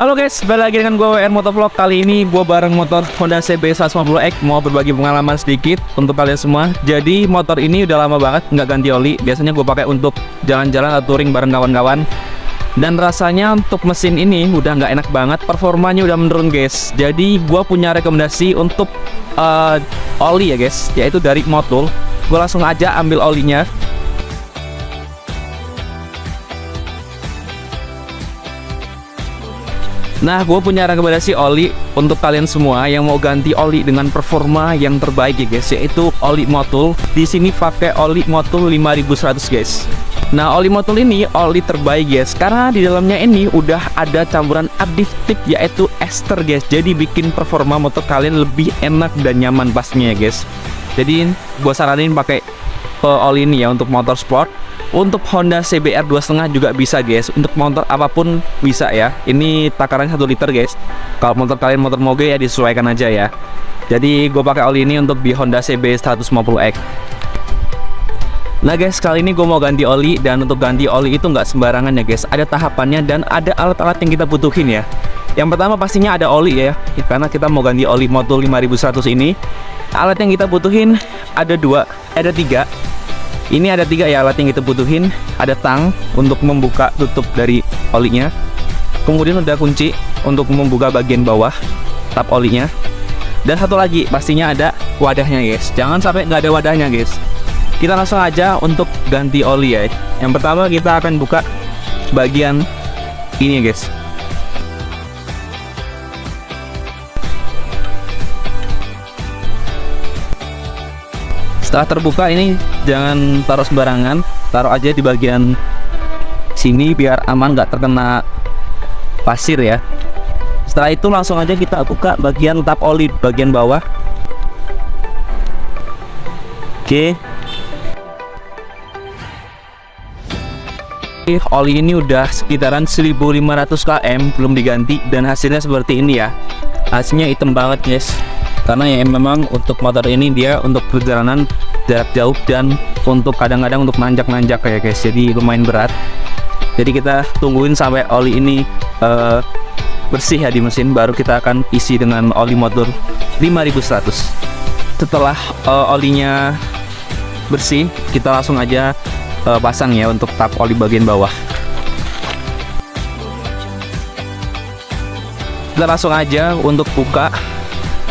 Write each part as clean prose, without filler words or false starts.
Halo guys, balik lagi dengan gue WR Motovlog. Kali ini gue bareng motor Honda CB 150X mau berbagi pengalaman sedikit untuk kalian semua. Jadi motor ini udah lama banget nggak ganti oli. Biasanya gue pakai untuk jalan-jalan atau touring bareng kawan-kawan. Dan rasanya untuk mesin ini udah nggak enak banget, performanya udah menurun guys. Jadi gue punya rekomendasi untuk oli ya guys, yaitu dari Motul. Gue langsung aja ambil olinya. Nah, gue punya rekomendasi oli untuk kalian semua yang mau ganti oli dengan performa yang terbaik ya guys, yaitu oli Motul. Di sini pakai oli Motul 5100 guys. Nah, oli Motul ini oli terbaik guys, karena di dalamnya ini udah ada campuran additif yaitu ester guys. Jadi bikin performa motor kalian lebih enak dan nyaman pastinya ya guys. Jadi gue saranin pakai oli ini ya untuk motor sport. Untuk Honda CBR 2.5 juga bisa guys. Untuk motor apapun bisa ya. Ini takarannya 1 liter guys. Kalau motor kalian motor moge ya disesuaikan aja ya. Jadi gue pakai oli ini untuk di Honda CB 150X. Nah guys, kali ini gue mau ganti oli. Dan untuk ganti oli itu nggak sembarangan ya guys. Ada tahapannya dan ada alat-alat yang kita butuhin ya. Yang pertama pastinya ada oli ya, karena kita mau ganti oli Motul 5100 ini. Alat yang kita butuhin ada 3. Ini ada 3 ya alat yang kita butuhin. Ada tang untuk membuka tutup dari olinya. Kemudian ada kunci untuk membuka bagian bawah tap olinya. Dan satu lagi pastinya ada wadahnya guys. Jangan sampai nggak ada wadahnya guys. Kita langsung aja untuk ganti oli ya. Yang pertama kita akan buka bagian ini ya guys. Setelah terbuka ini jangan taruh sembarangan, taruh aja di bagian sini biar aman, nggak terkena pasir ya. Setelah itu langsung aja kita buka bagian tap oli bagian bawah. Oke. Oli ini udah sekitaran 1500 km belum diganti dan hasilnya seperti ini ya. Hasilnya hitam banget guys. Karena ya memang untuk motor ini dia untuk perjalanan jarak jauh dan untuk kadang-kadang untuk nanjak-nanjak ya guys, jadi lumayan berat. Jadi kita tungguin sampai oli ini bersih ya di mesin, baru kita akan isi dengan oli Motul 5100. Setelah olinya bersih, kita langsung aja pasang ya untuk tap oli bagian bawah. Kita langsung aja untuk buka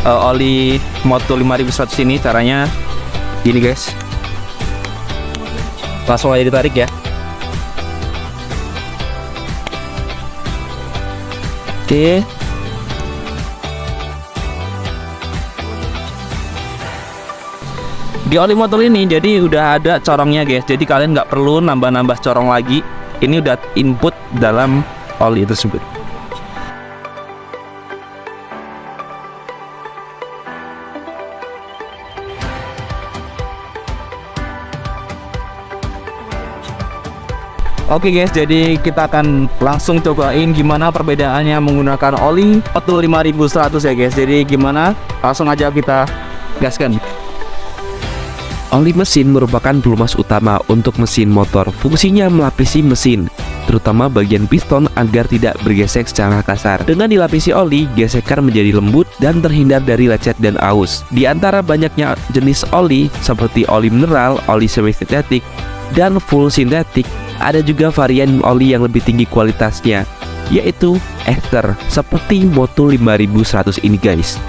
oli Motul 5100 ini. Caranya gini guys, langsung aja ditarik ya. Oke. Di oli Motul ini jadi udah ada corongnya guys, jadi kalian nggak perlu nambah-nambah corong lagi. Ini udah input dalam oli tersebut. Oke guys, jadi kita akan langsung cobain gimana perbedaannya menggunakan oli Motul 5100 ya guys. Jadi gimana? Langsung aja kita gaskan. Oli mesin merupakan pelumas utama untuk mesin motor. Fungsinya melapisi mesin, terutama bagian piston agar tidak bergesek secara kasar. Dengan dilapisi oli, gesekan menjadi lembut dan terhindar dari lecet dan aus. Di antara banyaknya jenis oli seperti oli mineral, oli semi sintetik, dan full sintetik, ada juga varian oli yang lebih tinggi kualitasnya, yaitu ester seperti Motul 5100 ini guys.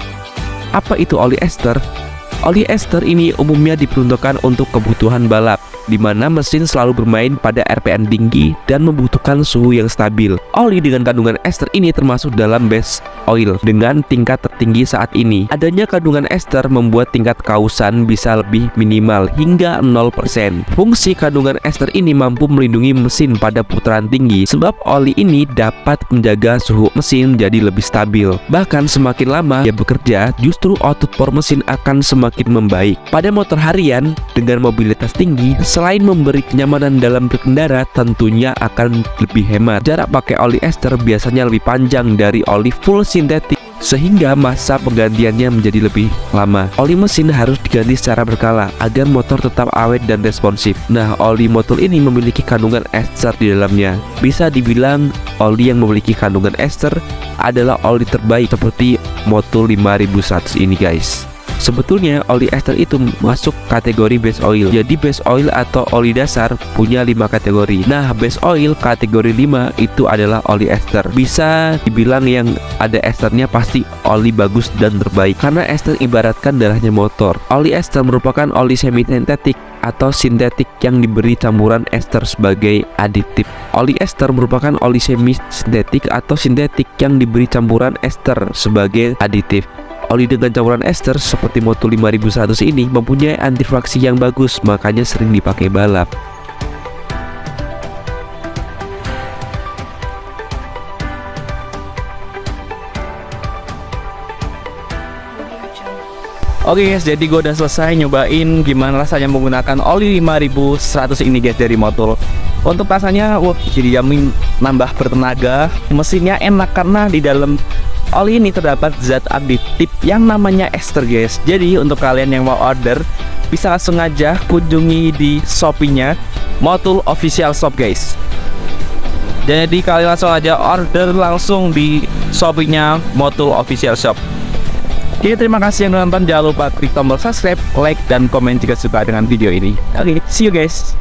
Apa itu oli ester? Oli ester ini umumnya diperuntukkan untuk kebutuhan balap, di mana mesin selalu bermain pada RPM tinggi dan membutuhkan suhu yang stabil. Oli dengan kandungan ester ini termasuk dalam base oil dengan tingkat tertinggi saat ini. Adanya kandungan ester membuat tingkat kausan bisa lebih minimal hingga 0%. Fungsi kandungan ester ini mampu melindungi mesin pada putaran tinggi, sebab oli ini dapat menjaga suhu mesin jadi lebih stabil. Bahkan semakin lama ia bekerja, justru output power mesin akan semakin membaik. Pada motor harian dengan mobilitas tinggi, selain memberi kenyamanan dalam berkendara, tentunya akan lebih hemat. Jarak pakai oli ester biasanya lebih panjang dari oli full sintetik, sehingga masa penggantiannya menjadi lebih lama. Oli mesin harus diganti secara berkala agar motor tetap awet dan responsif. Nah, oli Motul ini memiliki kandungan ester di dalamnya. Bisa dibilang oli yang memiliki kandungan ester adalah oli terbaik seperti Motul 5100 ini guys. Sebetulnya oli ester itu masuk kategori base oil. Jadi base oil atau oli dasar punya 5 kategori. Nah, base oil kategori 5 itu adalah oli ester. Bisa dibilang yang ada esternya pasti oli bagus dan terbaik, karena ester ibaratkan darahnya motor. Oli ester merupakan oli semi sintetik atau sintetik yang diberi campuran ester sebagai aditif. Oli ester merupakan oli semi sintetik atau sintetik yang diberi campuran ester sebagai aditif. Oli dengan campuran ester seperti Motul 5100 ini mempunyai antifraksi yang bagus, makanya sering dipakai balap. Oke guys, jadi gue udah selesai nyobain gimana rasanya menggunakan oli 5100 ini guys dari Motul. Untuk rasanya, jadi jamin nambah bertenaga. Mesinnya enak karena di dalam oli ini terdapat zat aditif yang namanya ester guys. Jadi untuk kalian yang mau order, bisa langsung aja kunjungi di Shopee-nya Motul Official Shop guys. Jadi kalian langsung aja order langsung di Shopee-nya Motul Official Shop. Oke, terima kasih yang nonton. Jangan lupa klik tombol subscribe, like, dan komen jika suka dengan video ini. Oke, see you guys.